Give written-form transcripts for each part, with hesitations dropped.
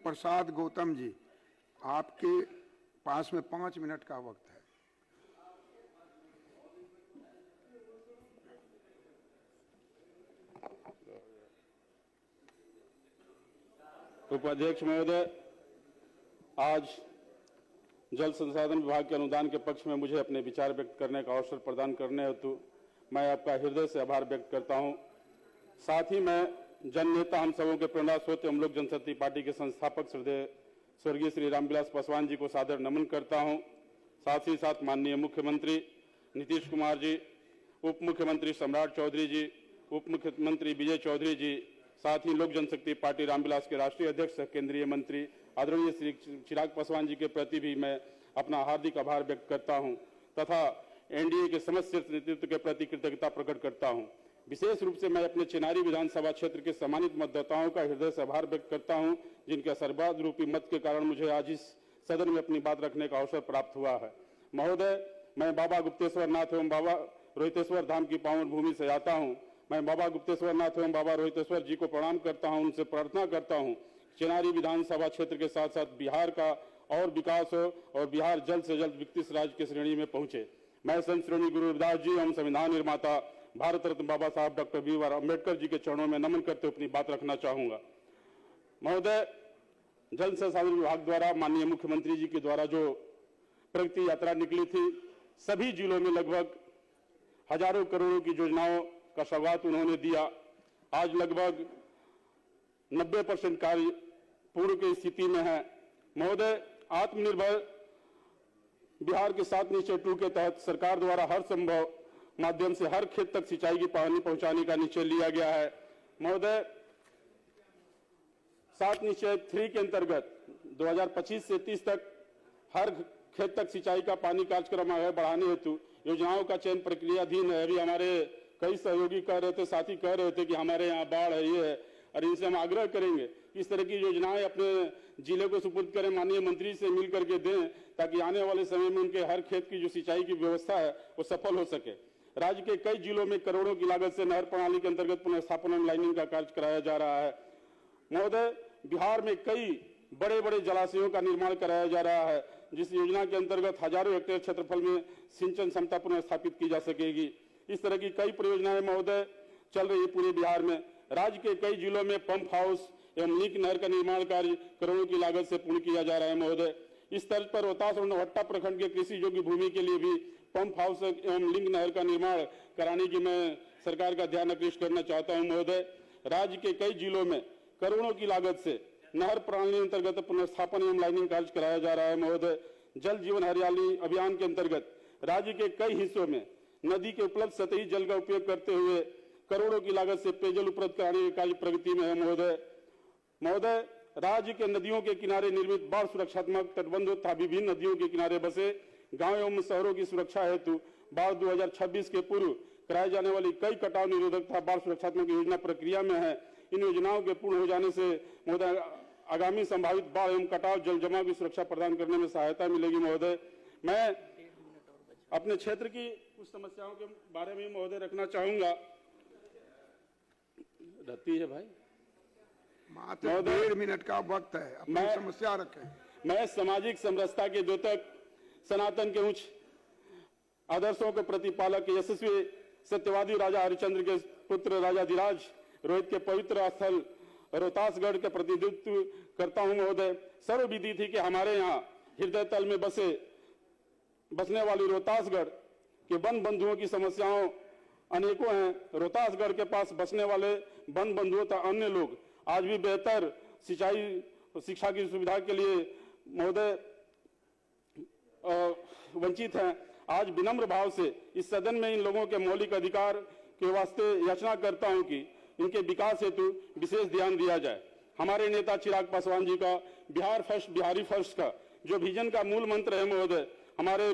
प्रसाद गौतम जी, आपके पास में 5 मिनट का वक्त है। उपाध्यक्ष महोदय, आज जल संसाधन विभाग के अनुदान के पक्ष में मुझे अपने विचार व्यक्त करने का अवसर प्रदान करने हेतु मैं आपका हृदय से आभार व्यक्त करता हूं। साथ ही मैं जन नेता हम सबों के प्रेरणा स्रोत हम लोग जनशक्ति पार्टी के संस्थापक श्रद्धेय स्वर्गीय श्री रामविलास पासवान जी को सादर नमन करता हूं। साथ ही साथ माननीय मुख्यमंत्री नीतीश कुमार जी, उप मुख्यमंत्री सम्राट चौधरी जी, उप मुख्यमंत्री विजय चौधरी जी, साथ ही लोक जनशक्ति पार्टी रामविलास के राष्ट्रीय अध्यक्ष केंद्रीय मंत्री आदरणीय श्री चिराग पासवान जी के प्रति भी मैं अपना हार्दिक आभार व्यक्त करता हूं तथा एनडीए के समस्त शीर्ष नेतृत्व के प्रति कृतज्ञता प्रकट करता हूं। विशेष रूप से मैं अपने चिनारी विधानसभा क्षेत्र के सम्मानित मतदाताओं का हृदय से आभार व्यक्त करता हूं, जिनके आशीर्वाद रूपी मत के कारण मुझे आज इस सदन में अपनी बात रखने का अवसर प्राप्त हुआ है। महोदय, मैं बाबा गुप्तेश्वर नाथ एवं बाबा रोहितेश्वर धाम की पावन भूमि से आता हूं। मैं बाबा गुप्तेश्वर नाथ एवं बाबा रोहितेश्वर जी को प्रणाम करता हूं, उनसे प्रार्थना करता हूं चिनारी विधानसभा क्षेत्र के साथ साथ बिहार का और विकास हो और बिहार जल्द से जल्द विकसित राज्य की श्रेणी में पहुंचे। मैं संत श्रेणी गुरु रविदास जी एवं संविधान निर्माता भारत रत्न बाबा साहब डॉक्टर बी.आर. अम्बेडकर जी के चरणों में नमन करते हुए अपनी बात रखना चाहूंगा। महोदय, जल संसाधन विभाग द्वारा माननीय मुख्यमंत्री जी के द्वारा जो प्रगति यात्रा निकली थी, सभी जिलों में लगभग हजारों करोड़ों की योजनाओं का सौगात उन्होंने दिया। आज लगभग 90% कार्य पूर्ण की स्थिति में है। महोदय, आत्मनिर्भर बिहार के 7 निश्चय 2 के तहत सरकार द्वारा हर संभव माध्यम से हर खेत तक सिंचाई की पानी पहुंचाने का निश्चय लिया गया है। महोदय, 7 निश्चय 3 के अंतर्गत 2025 से 30 तक हर खेत तक सिंचाई का पानी कार्यक्रम आगे बढ़ाने हेतु योजनाओं का चयन प्रक्रियाधीन है। अभी हमारे कई सहयोगी कह रहे थे, साथी कह रहे थे कि हमारे यहाँ बाढ़ है, ये है, और इनसे हम आग्रह करेंगे इस तरह की योजनाएं अपने जिले को सुपुर्द करें, माननीय मंत्री से मिल करके दें, ताकि आने वाले समय में उनके हर खेत की जो सिंचाई की व्यवस्था है वो सफल हो सके। राज्य के कई जिलों में करोड़ों की लागत से नहर प्रणाली के अंतर्गत पुनर्स्थापन एवं लाइनिंग का कार्य कराया जा रहा है। महोदय, बिहार में कई बड़े बड़े जलाशयों का निर्माण कराया जा रहा है, जिस योजना के अंतर्गत हजारों हेक्टेयर क्षेत्रफल में सिंचन क्षमता पुनर्स्थापित की जा सकेगी। इस तरह की कई परियोजनाएं महोदय चल रही है पूरे बिहार में। राज्य के कई जिलों में पंप हाउस एवं लिंक नहर का निर्माण कार्य करोड़ों की लागत से पूर्ण किया जा रहा है। महोदय, इस तर्ज पर रोहतास और नौहट्टा प्रखंड के कृषि योग्य भूमि के लिए भी पंप हाउस एवं लिंक नहर का निर्माण कराने की मैं सरकार का ध्यान आकृष्ट करना चाहता हूं। महोदय, राज्य के कई जिलों में करोड़ों की लागत से नहर प्रणाली अंतर्गत पुनर्स्थापन एवं लाइनिंग कार्य कराया जा रहा है। महोदय, जल जीवन हरियाली अभियान के अंतर्गत राज्य के कई हिस्सों में नदी के उपलब्ध सतही जल का उपयोग करते हुए करोड़ों की लागत से पेयजल उपलब्ध कराने के कार्य प्रगति में है। महोदय, राज्य के नदियों के किनारे निर्मित बाढ़ सुरक्षात्मक तटबंधों तथा विभिन्न नदियों के किनारे बसे गांव एवं शहरों की सुरक्षा हेतु बाढ़ 2026 के पूर्व कराए जाने वाली कई कटाव निरोधक तथा बाढ़ सुरक्षात्मक योजना प्रक्रिया में है। इन योजनाओं के पूर्ण हो जाने से महोदय आगामी संभावित बाढ़ एवं कटाव जल जमाव की सुरक्षा प्रदान करने में सहायता मिलेगी। महोदय, मैं अपने क्षेत्र की कुछ समस्याओं के बारे में महोदय रखना चाहूंगा। रहती है भाई, मात्र 1.5 मिनट का वक्त है, अपनी समस्या रखें। मैं सामाजिक समरसता के द्योतक, सनातन के उच्च आदर्शों के प्रतिपालक, यशस्वी सत्यवादी राजा हरिश्चंद्र के पुत्र राजाधिराज रोहित के पवित्र स्थल रोहतासगढ़ के प्रतिनिधित्व करता हूं। महोदय, सर्वविदित थी कि हमारे यहाँ हृदय तल में बसने वाली रोहतासगढ़ के वन बंधुओं की समस्याओं अनेकों हैं। रोहतासगढ़ के पास बसने वाले वन बंधुओं तथा अन्य लोग आज भी बेहतर सिंचाई शिक्षा की सुविधा के लिए महोदय वंचित हैं। आज विनम्र भाव से इस सदन में इन लोगों के मौलिक अधिकार के वास्ते याचना करता हूं कि इनके विकास हेतु विशेष ध्यान दिया जाए। हमारे नेता चिराग पासवान जी का बिहार फर्स्ट बिहारी फर्स्ट का जो विजन का मूल मंत्र है महोदय, हमारे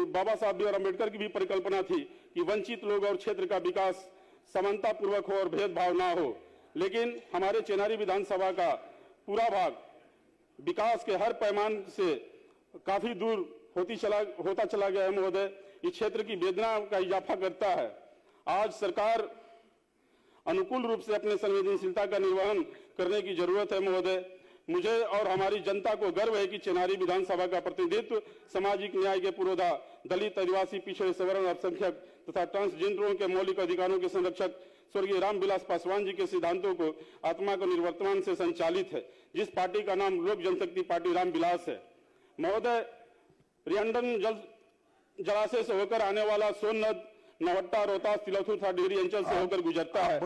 बाबा साहब बी.आर. अम्बेडकर की भी परिकल्पना थी कि वंचित लोग और क्षेत्र का विकास समानता पूर्वक हो और भेदभाव ना हो। लेकिन हमारे चिनारी विधानसभा का पूरा भाग विकास के हर पैमाने से काफी दूर होता चला गया है। महोदय, इस क्षेत्र की वेदना का इजाफा करता है। आज सरकार अनुकूल रूप से अपने संवेदनशीलता का निर्वहन करने की जरूरत है। महोदय, मुझे और हमारी जनता को गर्व है कि चिनारी विधानसभा का प्रतिनिधित्व सामाजिक न्याय के पुरोधा, दलित, आदिवासी, पिछड़े, सवर्ण, अल्पसंख्यक तथा ट्रांसजेंडरों के मौलिक अधिकारों के संरक्षक स्वर्गीय रामविलास पासवान जी के सिद्धांतों को आत्मा को निर्वर्तमान से संचालित है, जिस पार्टी का नाम लोक जनशक्ति पार्टी रामविलास है। महोदय, रियंडन जलाशय से होकर आने वाला सोननद नवट्टा, रोहतास, तिलौथू तथा डिहरी अंचल से होकर गुजरता है।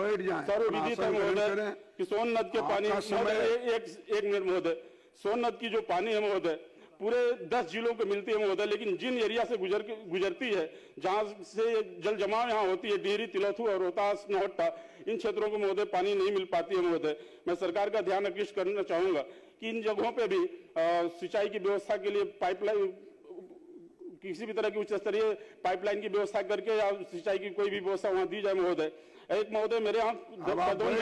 सर्वविदित है महोदय कि सोननद के पानी, एक मिनट महोदय, सोननद की जो पानी है महोदय पूरे 10 जिलों को मिलती है महोदय, लेकिन जिन एरिया से गुजरती है, जहां से जल जमाव यहाँ होती है, डिहरी, तिलौथू और रोहतास, नौहट्टा, इन क्षेत्रों को महोदय पानी नहीं मिल पाती है महोदय। मैं सरकार का ध्यान आकृष्ट करना चाहूंगा कि इन जगहों पे भी सिंचाई की व्यवस्था के लिए पाइपलाइन, किसी भी तरह की उच्च स्तरीय पाइपलाइन की व्यवस्था करके या सिंचाई की कोई भी व्यवस्था वहां दी जाए महोदय। एक महोदय मेरे यहाँ कदवन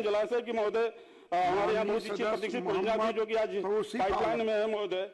जलाशय की महोदय हमारे यहाँ बहुत प्रतीक्षित परियोजना थी जो कि आज पाइपलाइन में है महोदय।